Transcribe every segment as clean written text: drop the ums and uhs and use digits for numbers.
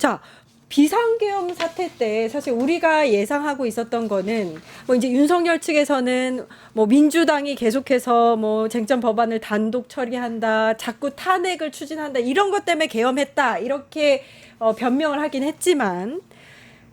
자, 비상계엄 사태 때 사실 우리가 예상하고 있었던 거는 뭐 이제 윤석열 측에서는 뭐 민주당이 계속해서 뭐 쟁점 법안을 단독 처리한다, 자꾸 탄핵을 추진한다 이런 것 때문에 계엄했다 이렇게 변명을 하긴 했지만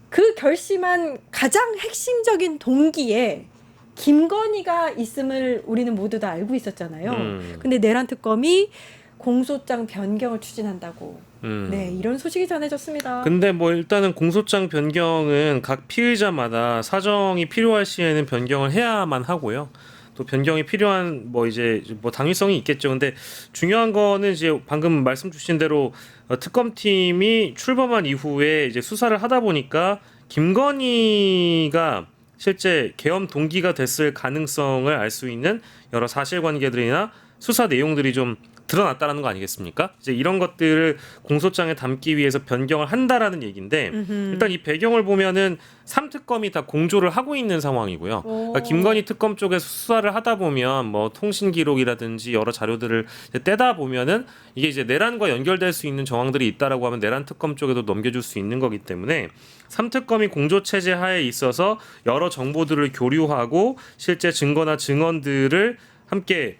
그 결심한 가장 핵심적인 동기에 김건희가 있음을 우리는 모두 다 알고 있었잖아요. 근데 내란 특검이 공소장 변경을 추진한다고. 네, 이런 소식이 전해졌습니다. 근데 뭐 일단은 공소장 변경은 각 피의자마다 사정이 필요할 시에는 변경을 해야만 하고요. 또 변경이 필요한 뭐 이제 뭐 당위성이 있겠죠. 근데 중요한 거는 이제 방금 말씀 주신 대로 특검팀이 출범한 이후에 이제 수사를 하다 보니까 김건희가 실제 계엄 동기가 됐을 가능성을 알 수 있는 여러 사실관계들이나 수사 내용들이 좀 드러났다라는 거 아니겠습니까? 이제 이런 것들을 공소장에 담기 위해서 변경을 한다라는 얘기인데 일단 이 배경을 보면은 3특검이 다 공조를 하고 있는 상황이고요. 그러니까 김건희 특검 쪽에서 수사를 하다 보면 뭐 통신 기록이라든지 여러 자료들을 떼다 보면은 이게 이제 내란과 연결될 수 있는 정황들이 있다라고 하면 내란 특검 쪽에도 넘겨줄 수 있는 거기 때문에 3특검이 공조 체제 하에 있어서 여러 정보들을 교류하고 실제 증거나 증언들을 함께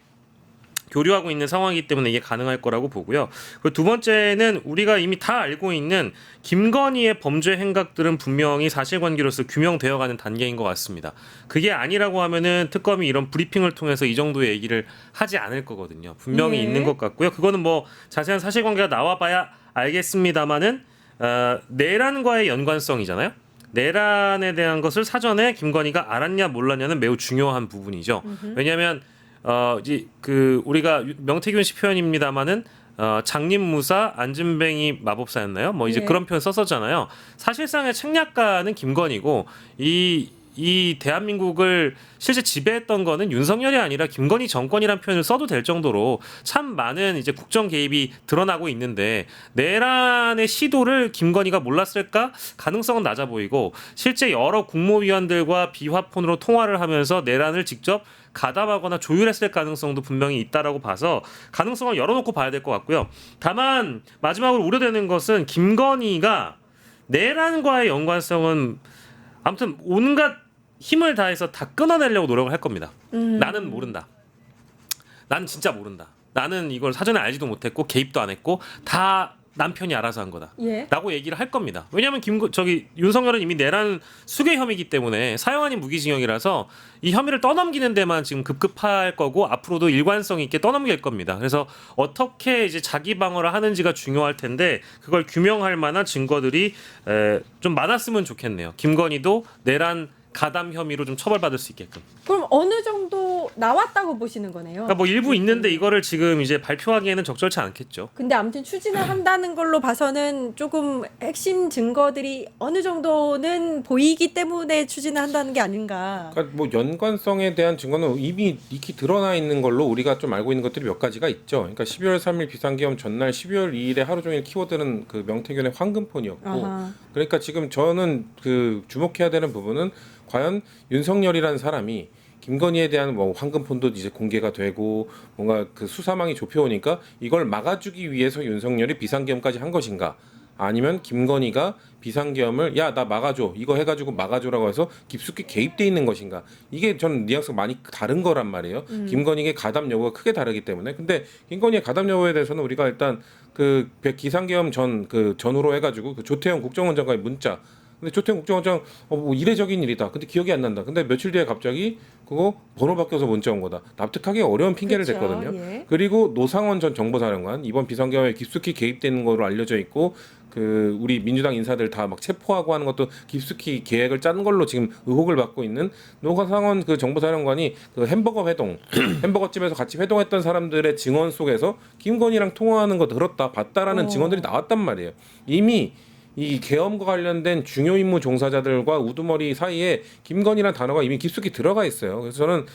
교류하고 있는 상황이기 때문에 이게 가능할 거라고 보고요. 그리고 두 번째는 우리가 이미 다 알고 있는 김건희의 범죄 행각들은 분명히 사실관계로서 규명되어가는 단계인 것 같습니다. 그게 아니라고 하면은 특검이 이런 브리핑을 통해서 이 정도의 얘기를 하지 않을 거거든요. 분명히 있는 것 같고요. 그거는 뭐 자세한 사실관계가 나와봐야 알겠습니다만은 내란과의 연관성이잖아요. 내란에 대한 것을 사전에 김건희가 알았냐 몰랐냐는 매우 중요한 부분이죠. 왜냐하면 이제 그 우리가 명태균 씨 표현입니다마는 장님무사 안진뱅이 마법사였나요? 뭐 이제 그런 표현 썼었잖아요. 사실상의 책략가는 김건희고 이 대한민국을 실제 지배했던 거는 윤석열이 아니라 김건희 정권이라는 표현을 써도 될 정도로 참 많은 이제 국정 개입이 드러나고 있는데 내란의 시도를 김건희가 몰랐을까? 가능성은 낮아 보이고 실제 여러 국무위원들과 비화폰으로 통화를 하면서 내란을 직접 가담하거나 조율했을 가능성도 분명히 있다라고 봐서 가능성을 열어놓고 봐야 될 것 같고요. 다만 마지막으로 우려되는 것은 김건희가 내란과의 연관성은 아무튼 온갖 힘을 다해서 다 끊어내려고 노력을 할 겁니다. 나는 모른다. 난 진짜 모른다. 나는 이걸 사전에 알지도 못했고 개입도 안 했고 다 남편이 알아서 한 거다. 라고 얘기를 할 겁니다. 왜냐하면 윤석열은 이미 내란 수괴 혐의이기 때문에 사형 아닌 무기징역이라서 이 혐의를 떠넘기는 데만 지금 급급할 거고 앞으로도 일관성 있게 떠넘길 겁니다. 그래서 어떻게 이제 자기 방어를 하는지가 중요할 텐데 그걸 규명할 만한 증거들이 좀 많았으면 좋겠네요. 김건희도 내란 가담 혐의로 좀 처벌받을 수 있게끔. 그럼 어느 정도 나왔다고 보시는 거네요. 그러니까 뭐 일부 있는데 이거를 지금 이제 발표하기에는 적절치 않겠죠. 근데 아무튼 추진을 한다는 걸로 봐서는 조금 핵심 증거들이 어느 정도는 보이기 때문에 추진을 한다는 게 아닌가. 그러니까 뭐 연관성에 대한 증거는 이미 익히 드러나 있는 걸로 우리가 좀 알고 있는 것들이 몇 가지가 있죠. 그러니까 12월 3일 비상계엄 전날 12월 2일에 하루 종일 키워드는 그 명태균의 황금폰이었고, 아하. 그러니까 지금 저는 그 주목해야 되는 부분은 과연 윤석열이라는 사람이 김건희에 대한 뭐 황금폰도 이제 공개가 되고 뭔가 그 수사망이 좁혀오니까 이걸 막아주기 위해서 윤석열이 비상계엄까지 한 것인가? 아니면 김건희가 비상계엄을 야 나 막아줘 이거 해가지고 막아줘라고 해서 깊숙이 개입돼 있는 것인가? 이게 저는 뉘앙스가 많이 다른 거란 말이에요. 김건희의 가담 여부가 크게 다르기 때문에. 근데 김건희의 가담 여부에 대해서는 우리가 일단 그 비상계엄 전후로 해가지고 그 조태영 국정원 장관의 문자. 근데 조태영 국정원장 뭐 이례적인 일이다. 근데 기억이 안 난다. 근데 며칠 뒤에 갑자기 그거 번호 바뀌어서 문자 온 거다. 납득하기 어려운 핑계를 그렇죠. 댔거든요. 예. 그리고 노상원 전 정보사령관 이번 비상계엄에 깊숙이 개입되는 거로 알려져 있고 그 우리 민주당 인사들 다 막 체포하고 하는 것도 깊숙이 계획을 짠 걸로 지금 의혹을 받고 있는 노상원 그 정보사령관이 그 햄버거 회동 햄버거집에서 같이 회동했던 사람들의 증언 속에서 김건희랑 통화하는 거 들었다 봤다라는 증언들이 나왔단 말이에요. 이미 이 계엄과 관련된 중요 임무 종사자들과 우두머리 사이에 김건희라는 단어가 이미 깊숙이 들어가 있어요. 그래서 저는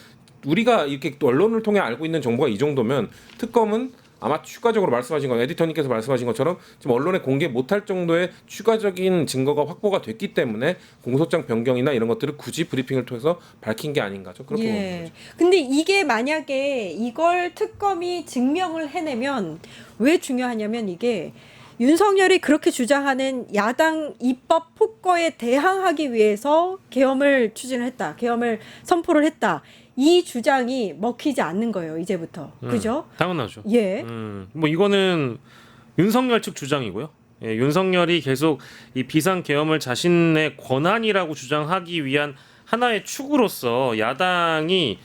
우리가 이렇게 또 언론을 통해 알고 있는 정보가 이 정도면 특검은 아마 추가적으로 말씀하신 거 에디터님께서 말씀하신 것처럼 지금 언론에 공개 못할 정도의 추가적인 증거가 확보가 됐기 때문에 공소장 변경이나 이런 것들을 굳이 브리핑을 통해서 밝힌 게 아닌가 좀 그렇게 보는 거죠. 근데 이게 만약에 이걸 특검이 증명을 해내면 왜 중요하냐면 이게 윤석열이 그렇게 주장하는 야당 입법 폭거에 대항하기 위해서 계엄을 추진을 했다. 계엄을 선포를 했다. 이 주장이 먹히지 않는 거예요. 이제부터. 그죠? 당연하죠. 예. 뭐 이거는 윤석열 측 주장이고요. 예, 윤석열이 계속 이 비상 계엄을 자신의 권한이라고 주장하기 위한 하나의 축으로서 야당이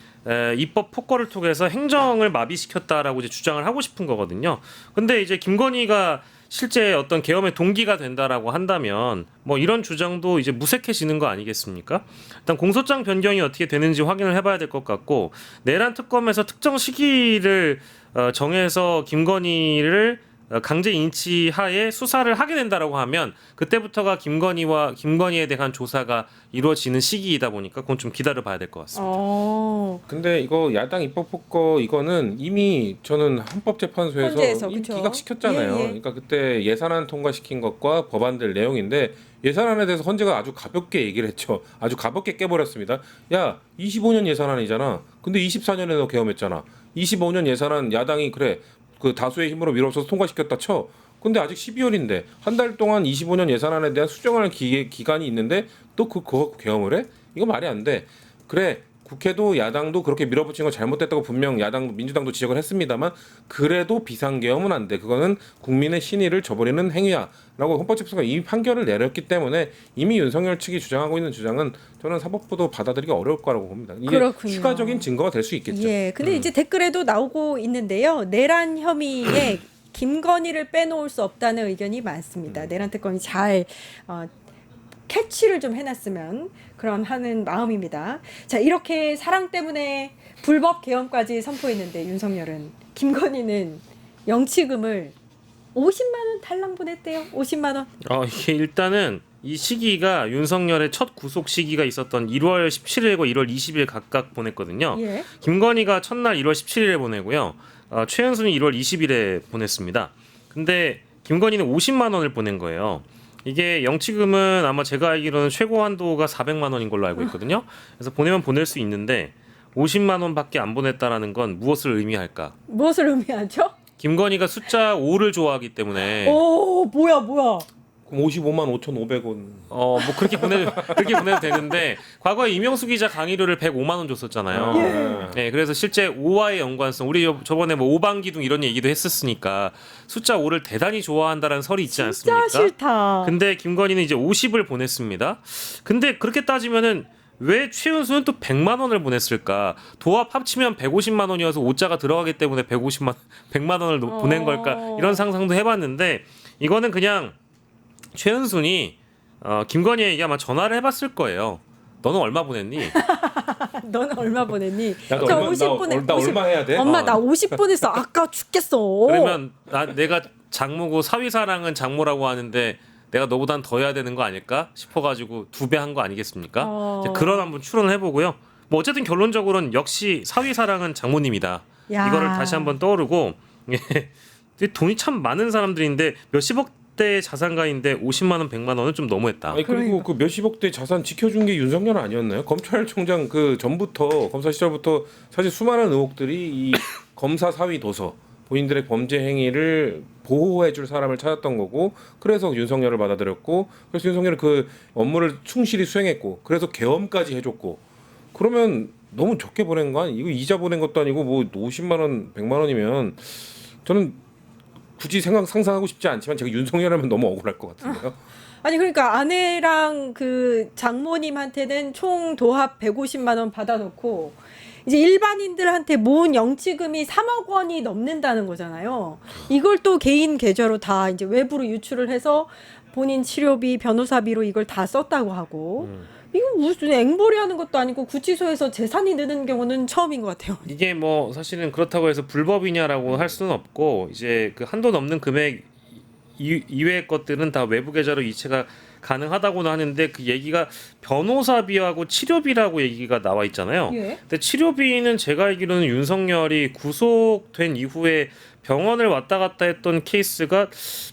입법 폭거를 통해서 행정을 마비시켰다라고 이제 주장을 하고 싶은 거거든요. 근데 이제 김건희가 실제 어떤 계엄의 동기가 된다라고 한다면 뭐 이런 주장도 이제 무색해지는 거 아니겠습니까? 일단 공소장 변경이 어떻게 되는지 확인을 해봐야 될 것 같고 내란 특검에서 특정 시기를 정해서 김건희를 강제 인치하에 수사를 하게 된다라고 하면 그때부터가 김건희에 대한 조사가 이루어지는 시기이다 보니까 그건 좀 기다려봐야 될 것 같습니다. 근데 이거 야당 입법 폭거 이거는 이미 저는 헌법재판소에서 헌재에서, 이미 그쵸? 기각시켰잖아요. 예, 예. 그러니까 그때 예산안 통과시킨 것과 법안들 내용인데 예산안에 대해서 헌재가 아주 가볍게 얘기를 했죠. 아주 가볍게 깨버렸습니다. 야 25년 예산안이잖아. 근데 24년에 너 계엄했잖아. 25년 예산안 야당이 그래 그 다수의 힘으로 밀어서 통과시켰다 쳐. 근데 아직 12월인데 한 달 동안 25년 예산안에 대한 수정할 기간이 있는데 또 그거 계엄을 해? 이거 말이 안 돼. 그래 국회도 야당도 그렇게 밀어붙인 거 잘못됐다고 분명 야당 민주당도 지적을 했습니다만 그래도 비상계엄은 안 돼. 그거는 국민의 신의를 저버리는 행위야라고 헌법재판소가 이미 판결을 내렸기 때문에 이미 윤석열 측이 주장하고 있는 주장은 저는 사법부도 받아들이기 어려울 거라고 봅니다. 이게 그렇군요. 추가적인 증거가 될 수 있겠죠. 예. 근데 이제 댓글에도 나오고 있는데요. 내란 혐의에 김건희를 빼놓을 수 없다는 의견이 많습니다. 내란 특검이 잘 캐치를 좀 해놨으면 그런 하는 마음입니다. 자, 이렇게 사랑 때문에 불법 계엄까지 선포했는데 윤석열은 김건희는 영치금을 50만 원 달랑 보냈대요. 50만 원. 이게 일단은 이 시기가 윤석열의 첫 구속 시기가 있었던 1월 17일과 1월 20일 각각 보냈거든요. 예. 김건희가 첫날 1월 17일에 보내고요. 최은순이 1월 20일에 보냈습니다. 근데 김건희는 50만 원을 보낸 거예요. 이게 영치금은 아마 제가 알기로는 최고 한도가 400만 원인 걸로 알고 있거든요. 그래서 보내면 보낼 수 있는데 50만 원밖에 안 보냈다라는 건 무엇을 의미할까? 무엇을 의미하죠? 김건희가 숫자 5를 좋아하기 때문에 오, 뭐야. 그럼 55만 5,500원. 뭐 그렇게 보내도 되는데 과거에 이명수 기자 강의료를 105만 원 줬었잖아요. 네, 그래서 실제 5와의 연관성 우리 저번에 뭐 오방기둥 이런 얘기도 했었으니까 숫자 5를 대단히 좋아한다라는 설이 있지 않습니까? 진짜 싫다. 근데 김건희는 이제 50을 보냈습니다. 근데 그렇게 따지면은 왜 최은수는 또 100만 원을 보냈을까? 도합 합치면 150만 원이어서 5자가 들어가기 때문에 100만 원을 보낸 걸까? 이런 상상도 해봤는데 이거는 그냥 최은순이 김건희에게 아마 전화를 해봤을 거예요. 너는 얼마 보냈니? 너는 얼마 보냈니? 야, 너 저 얼마- 50 나- 보내. 나 얼마 해야 돼? 엄마 나 50 보냈어. 아까 죽겠어. 그러면 내가 장모고 사위사랑은 장모라고 하는데 내가 너보단 더 해야 되는 거 아닐까 싶어가지고 2배 한 거 아니겠습니까? 이제 그런 한번 추론을 해보고요. 뭐 어쨌든 결론적으로는 역시 사위사랑은 장모님이다. 야. 이거를 다시 한번 떠오르고 돈이 참 많은 사람들인데 몇십억 대 자산가인데 50만 원, 100만 원은 좀 너무했다. 아니 그리고 그 몇십억대 자산 지켜준 게 윤석열 아니었나요? 검찰총장 그 전부터 검사 시절부터 사실 수많은 의혹들이 이 검사 사위 도서 본인들의 범죄 행위를 보호해줄 사람을 찾았던 거고 그래서 윤석열을 받아들였고 그래서 윤석열은 그 업무를 충실히 수행했고 그래서 계엄까지 해줬고 그러면 너무 적게 보낸 거 아니? 이거 이자 보낸 것도 아니고 뭐 50만 원, 100만 원이면 저는 굳이 상상하고 싶지 않지만 제가 윤석열하면 너무 억울할 것 같은데요. 아니 그러니까 아내랑 그 장모님한테는 총 도합 150만 원 받아놓고 이제 일반인들한테 모은 영치금이 3억 원이 넘는다는 거잖아요. 이걸 또 개인 계좌로 다 이제 외부로 유출을 해서 본인 치료비, 변호사비로 이걸 다 썼다고 하고 이거 무슨 앵벌이 하는 것도 아니고 구치소에서 재산이 느는 경우는 처음인 것 같아요. 이게 뭐 사실은 그렇다고 해서 불법이냐라고 할 수는 없고 이제 그 한도 넘는 금액 이외의 것들은 다 외부 계좌로 이체가 가능하다고는 하는데 그 얘기가 변호사비하고 치료비라고 얘기가 나와 있잖아요. 예. 근데 치료비는 제가 알기로는 윤석열이 구속된 이후에 병원을 왔다 갔다 했던 케이스가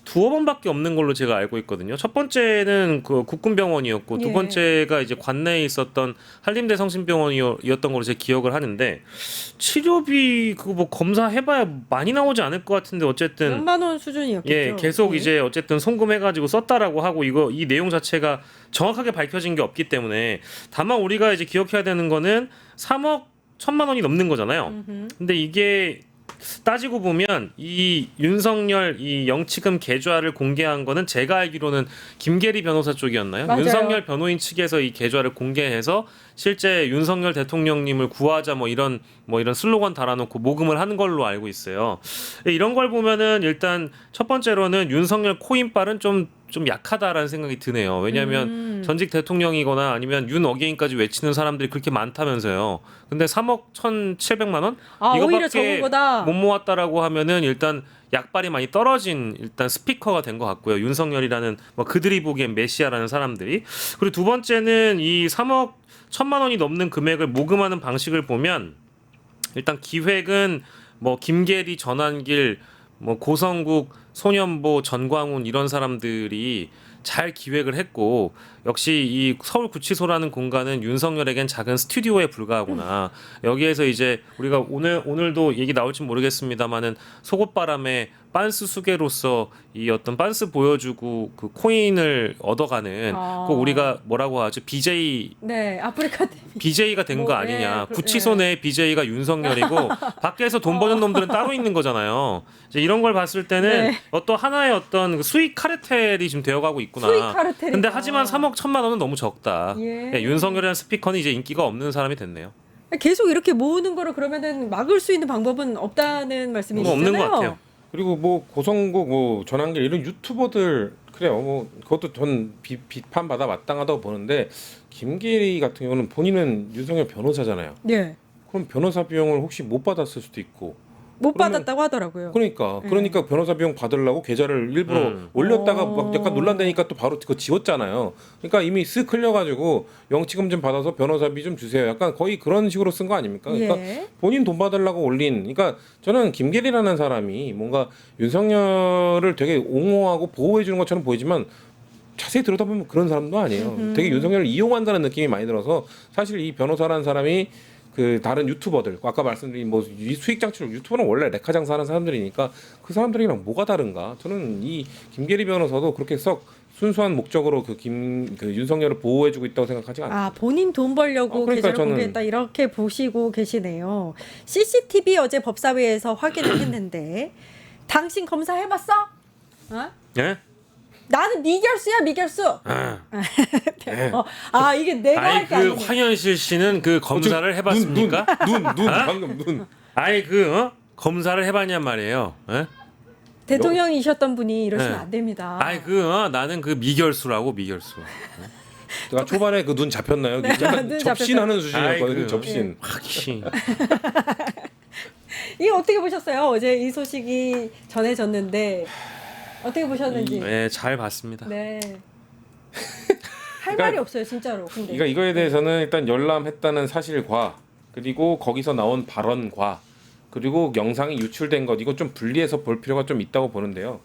두어 번밖에 없는 걸로 제가 알고 있거든요. 첫 번째는 그 국군병원이었고 두 예. 번째가 이제 관내에 있었던 한림대 성심병원이었던 걸로 제가 기억을 하는데 치료비 그거 뭐 검사해봐야 많이 나오지 않을 것 같은데 어쨌든 몇만 원 수준이었겠죠. 예, 계속 예. 이제 어쨌든 송금해가지고 썼다라고 하고 이 내용 자체가 정확하게 밝혀진 게 없기 때문에 다만 우리가 이제 기억해야 되는 거는 3억 1천만 원이 넘는 거잖아요. 근데 이게 따지고 보면 이 윤석열 이 영치금 계좌를 공개한 거는 제가 알기로는 김계리 변호사 쪽이었나요? 맞아요. 윤석열 변호인 측에서 이 계좌를 공개해서 실제 윤석열 대통령님을 구하자 뭐 이런 슬로건 달아놓고 모금을 하는 걸로 알고 있어요. 이런 걸 보면은 일단 첫 번째로는 윤석열 코인빨은 좀 약하다라는 생각이 드네요. 왜냐하면 전직 대통령이거나 아니면 윤 어게인까지 외치는 사람들이 그렇게 많다면서요. 근데 3억 1,700만 원? 아, 오히려 이거밖에 적은 거다. 못 모았다라고 하면은 일단 약발이 많이 떨어진 일단 스피커가 된 것 같고요. 윤석열이라는 뭐 그들이 보기엔 메시아라는 사람들이. 그리고 두 번째는 이 3억 1천만 원이 넘는 금액을 모금하는 방식을 보면 일단 기획은 뭐 김계리, 전환길, 뭐 고성국, 손연보, 전광훈 이런 사람들이 잘 기획을 했고 역시 이 서울구치소라는 공간은 윤석열에겐 작은 스튜디오에 불과하구나. 여기에서 이제 우리가 오늘도 얘기 나올지 모르겠습니다만은 속옷바람에 빤스 수계로서 이 어떤 빤스 보여주고 그 코인을 얻어가는 꼭 우리가 뭐라고 하죠? 네, 아프리카 BJ가 된 거 뭐, 아니냐. 예, 구치소 내 BJ가 윤석열이고 밖에서 돈 버는 놈들은 따로 있는 거잖아요. 이제 이런 걸 봤을 때는 네. 어떤 하나의 어떤 수익 카르텔이 지금 되어가고 있구나. 수익 카르텔이다. 근데 하지만 3억 1천만 원은 너무 적다. 예. 예, 윤석열이라는 스피커는 이제 인기가 없는 사람이 됐네요. 계속 이렇게 모으는 거를 그러면은 막을 수 있는 방법은 없다는 말씀이시잖아요. 없는 것 같아요. 그리고 뭐 고성국 뭐 전환길 이런 유튜버들 그래요. 뭐 그것도 전 비판 받아 마땅하다고 보는데 김계리 같은 경우는 본인은 윤석열 변호사잖아요. 네. 그럼 변호사 비용을 혹시 못 받았을 수도 있고. 못 그러면- 받았다고 하더라고요. 그러니까 변호사 비용 받으려고 계좌를 일부러 올렸다가 막 약간 논란되니까 또 바로 그거 지웠잖아요. 그러니까 이미 쓱 흘려가지고 영치금 좀 받아서 변호사비 좀 주세요. 약간 거의 그런 식으로 쓴 거 아닙니까? 그러니까 예. 본인 돈 받으려고 올린. 그러니까 저는 김계리라는 사람이 뭔가 윤석열을 되게 옹호하고 보호해 주는 것처럼 보이지만 자세히 들여다보면 그런 사람도 아니에요. 되게 윤석열을 이용한다는 느낌이 많이 들어서 사실 이 변호사라는 사람이 그 다른 유튜버들 아까 말씀드린 뭐 이 수익 창출 유튜버는 원래 레카 장사하는 사람들이니까 그 사람들이랑 뭐가 다른가? 저는 이 김계리 변호사도 그렇게 썩 순수한 목적으로 그 윤석열을 보호해주고 있다고 생각하지 않아요. 아, 본인 돈 벌려고 그러니까 계좌를 공개했다 이렇게 보시고 계시네요. CCTV 어제 법사위에서 확인을 했는데 당신 검사해봤어? 어? 예? 나는 미결수야 미결수. 아. 이게 내가 할 아이 게 그 아니네. 황현실 씨는 그 검사를 해봤습니까? 눈 방금 눈. 아이 검사를 해봤냔 말이에요. 예? 대통령이셨던 분이 이러시면 네. 안 됩니다. 아이 나는 그 미결수라고 미결수. 제가 초반에 그 눈 잡혔나요? 네, 약간 눈 접신하는 수준이었거든요. 아이고. 접신. 확신. 이게 어떻게 보셨어요? 어제 이 소식이 전해졌는데 어떻게 보셨는지. 네, 잘 봤습니다. 네. 할 말이 없어요, 진짜로. 근데. 그러니까 이거에 대해서는 일단 열람했다는 사실과 그리고 거기서 나온 발언과 그리고 영상이 유출된 것 이거 좀 분리해서 볼 필요가 좀 있다고 보는데요.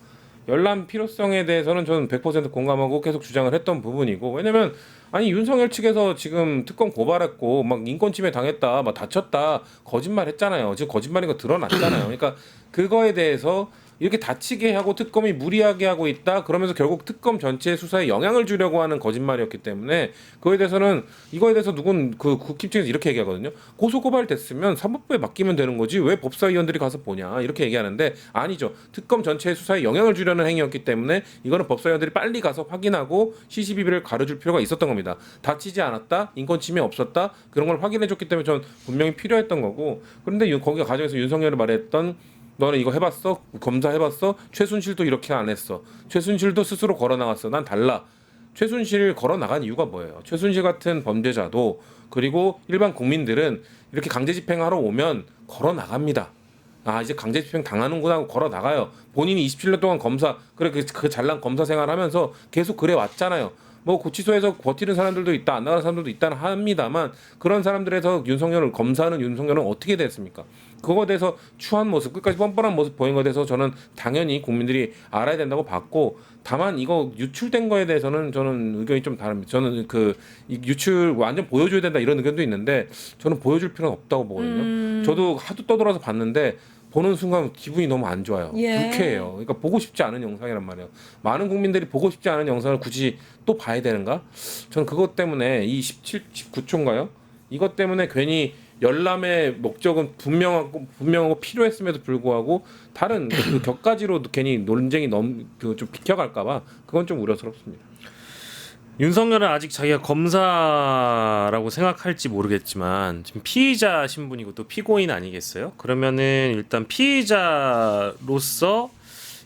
열람 필요성에 대해서는 저는 100% 공감하고 계속 주장을 했던 부분이고 왜냐면 아니 윤석열 측에서 지금 특검 고발했고 막 인권 침해 당했다 막 다쳤다 거짓말했잖아요. 지금 거짓말인 거 드러났잖아요. 그러니까 그거에 대해서 이렇게 다치게 하고 특검이 무리하게 하고 있다 그러면서 결국 특검 전체 수사에 영향을 주려고 하는 거짓말이었기 때문에 그거에 대해서는 이거에 대해서 누군 그 국힘 측에서 이렇게 얘기하거든요. 고소고발 됐으면 사법부에 맡기면 되는 거지 왜 법사위원들이 가서 보냐 이렇게 얘기하는데 아니죠. 특검 전체 수사에 영향을 주려는 행위였기 때문에 이거는 법사위원들이 빨리 가서 확인하고 CCTV를 가려줄 필요가 있었던 겁니다. 다치지 않았다 인권 침해 없었다 그런 걸 확인해줬기 때문에 전 분명히 필요했던 거고 그런데 거기 과정에서 윤석열이 말했던 너는 이거 해봤어? 검사해봤어? 최순실도 이렇게 안 했어. 최순실도 스스로 걸어 나갔어. 난 달라. 최순실을 걸어 나간 이유가 뭐예요? 최순실 같은 범죄자도 그리고 일반 국민들은 이렇게 강제 집행하러 오면 걸어 나갑니다. 아 이제 강제 집행 당하는구나 하고 걸어 나가요. 본인이 27년 동안 검사 그래 그 잘난 검사 생활하면서 계속 그래 왔잖아요. 뭐 구치소에서 버티는 사람들도 있다 안 나가는 사람들도 있다는 합니다만 그런 사람들에서 윤석열을 검사하는 윤석열은 어떻게 됐습니까? 그거에 대해서 추한 모습, 끝까지 뻔뻔한 모습 보인 것에 대해서 저는 당연히 국민들이 알아야 된다고 봤고, 다만 이거 유출된 거에 대해서는 저는 의견이 좀 다릅니다. 저는 이 유출 완전 보여줘야 된다 이런 의견도 있는데 저는 보여줄 필요는 없다고 보거든요. 저도 하도 떠돌아서 봤는데 보는 순간 기분이 너무 안 좋아요. 예. 불쾌해요. 그러니까 보고 싶지 않은 영상이란 말이에요. 많은 국민들이 보고 싶지 않은 영상을 굳이 또 봐야 되는가? 저는 그것 때문에 이 19초인가요? 이것 때문에 괜히 열람의 목적은 분명하고 필요했음에도 불구하고 다른 그 격가지로 괜히 논쟁이 좀 비켜갈까봐 그건 좀 우려스럽습니다. 윤석열은 아직 자기가 검사라고 생각할지 모르겠지만 지금 피의자 신분이고 또 피고인 아니겠어요? 그러면은 일단 피의자로서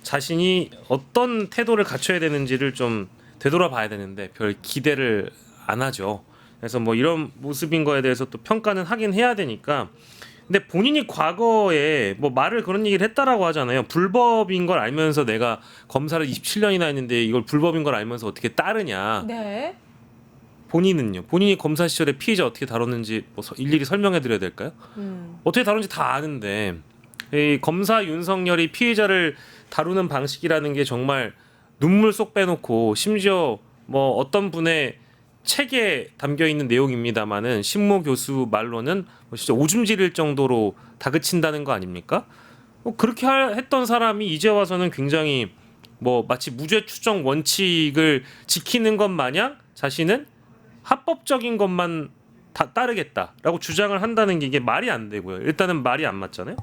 자신이 어떤 태도를 갖춰야 되는지를 좀 되돌아봐야 되는데 별 기대를 안 하죠. 그래서 뭐 이런 모습인 거에 대해서 또 평가는 하긴 해야 되니까. 근데 본인이 과거에 뭐 말을 그런 얘기를 했다라고 하잖아요. 불법인 걸 알면서 내가 검사를 27년이나 했는데 이걸 불법인 걸 알면서 어떻게 따르냐. 네. 본인은요. 본인이 검사 시절에 피의자 어떻게 다뤘는지 뭐 일일이 설명해 드려야 될까요? 어떻게 다룬지 다 아는데 이 검사 윤석열이 피의자를 다루는 방식이라는 게 정말 눈물 쏙 빼놓고 심지어 뭐 어떤 분의 책에 담겨 있는 내용입니다만은 신모 교수 말로는 뭐 진짜 오줌 지릴 정도로 다그친다는 거 아닙니까? 그렇게 했던 사람이 이제 와서는 굉장히 뭐 마치 무죄 추정 원칙을 지키는 것 마냥 자신은 합법적인 것만 다 따르겠다라고 주장을 한다는 게 이게 말이 안 되고요. 일단은 말이 안 맞잖아요.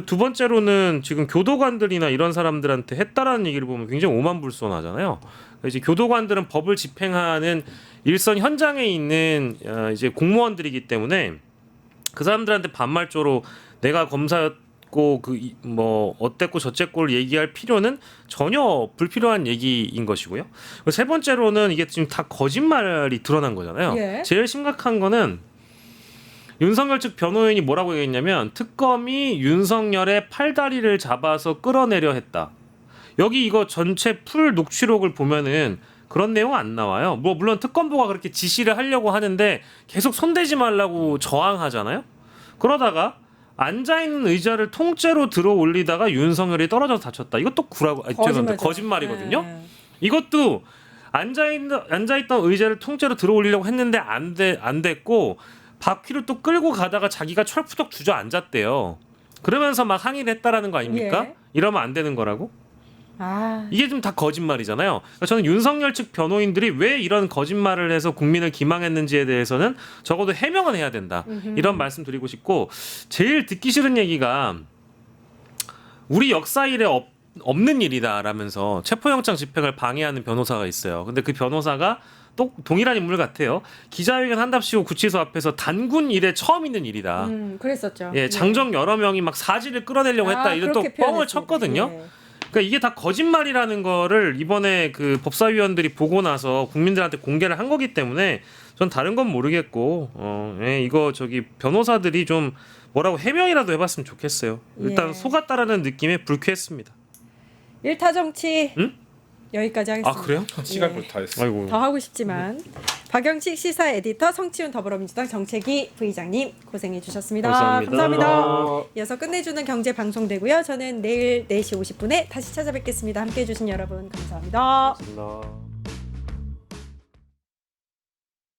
두 번째로는 지금 교도관들이나 이런 사람들한테 했다라는 얘기를 보면 굉장히 오만불손하잖아요. 이제 교도관들은 법을 집행하는 일선 현장에 있는 이제 공무원들이기 때문에 그 사람들한테 반말조로 내가 검사였고 뭐 어땠고 저쨌고를 얘기할 필요는 전혀 불필요한 얘기인 것이고요. 세 번째로는 이게 지금 다 거짓말이 드러난 거잖아요. 예. 제일 심각한 거는 윤석열 측 변호인이 뭐라고 얘기했냐면 특검이 윤석열의 팔다리를 잡아서 끌어내려 했다. 여기 이거 전체 풀 녹취록을 보면은 그런 내용 안 나와요. 뭐 물론 특검보가 그렇게 지시를 하려고 하는데 계속 손대지 말라고 저항하잖아요. 그러다가 앉아있는 의자를 통째로 들어 올리다가 윤석열이 떨어져서 다쳤다. 이것도 죄송합니다. 거짓말이거든요. 네. 이것도 앉아있던 의자를 통째로 들어 올리려고 했는데 안 됐고 바퀴를 또 끌고 가다가 자기가 철푸덕 주저앉았대요. 그러면서 막 항의를 했다라는 거 아닙니까? 예. 이러면 안 되는 거라고? 아. 이게 좀 다 거짓말이잖아요. 그러니까 저는 윤석열 측 변호인들이 왜 이런 거짓말을 해서 국민을 기망했는지에 대해서는 적어도 해명은 해야 된다. 이런 말씀 드리고 싶고 제일 듣기 싫은 얘기가 우리 역사일에 없는 일이다라면서 체포영장 집행을 방해하는 변호사가 있어요. 근데 그 변호사가 또 동일한 인물 같아요. 기자회견 한답시고 구치소 앞에서 단군 이래 처음 있는 일이다. 그랬었죠. 예, 장정 여러 명이 막 사지를 끌어내려고 했다. 이런 또 그렇게 뻥을 표현했습니다. 쳤거든요. 예. 그러니까 이게 다 거짓말이라는 거를 이번에 그 법사위원들이 보고 나서 국민들한테 공개를 한 거기 때문에 전 다른 건 모르겠고 이거 변호사들이 좀 뭐라고 해명이라도 해봤으면 좋겠어요. 일단 예. 속았다라는 느낌에 불쾌했습니다. 일타 정치 응? 여기까지 하겠습니다. 아 그래요? 시간 예. 벌써 다 됐어요. 아이고. 더 하고 싶지만 박영식 시사 에디터, 성치훈 더불어민주당 정책위 부의장님 고생해 주셨습니다. 감사합니다. 이어서 끝내주는 경제 방송되고요. 저는 내일 4시 50분에 다시 찾아뵙겠습니다. 함께해 주신 여러분 감사합니다. 고맙습니다.